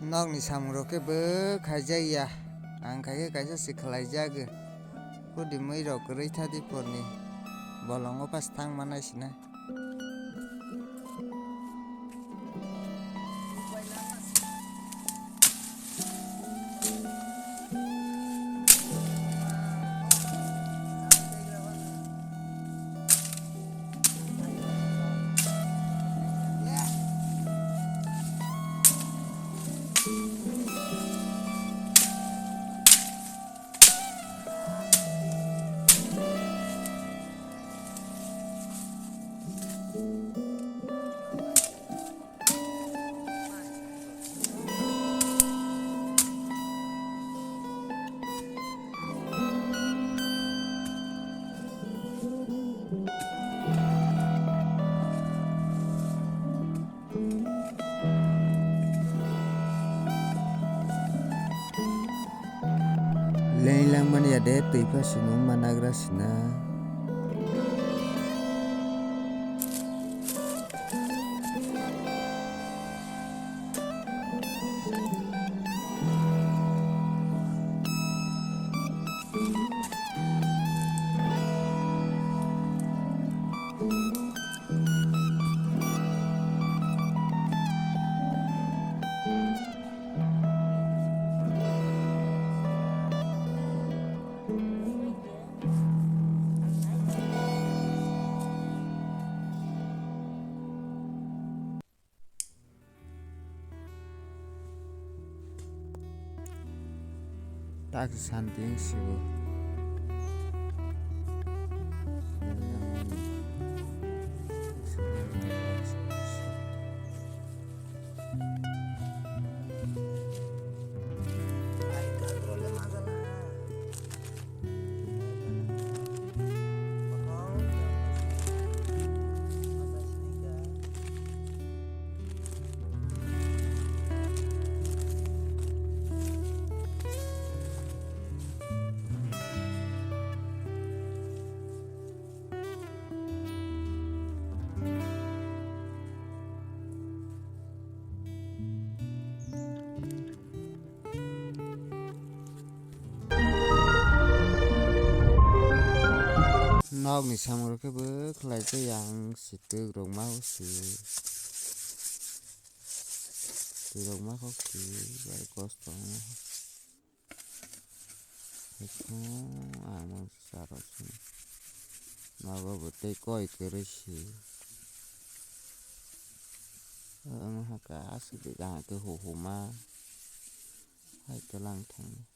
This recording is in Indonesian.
Nokni samurokhe bw khaijaya ang khaikhe kaisa se khlaijago pudi mui rok kwrwi thadi porni bolongo pas thangma naisina. Leilang mani ade tuipa sinung managra sina. Tak santing sibo. Nok ni samurokhe bw khlaijak ang si twk rok mahosi twk rok mahosi bai kosto ang sarok nogo bo tei koi kwrwi si ang haka asukjak huma hai tolang thang.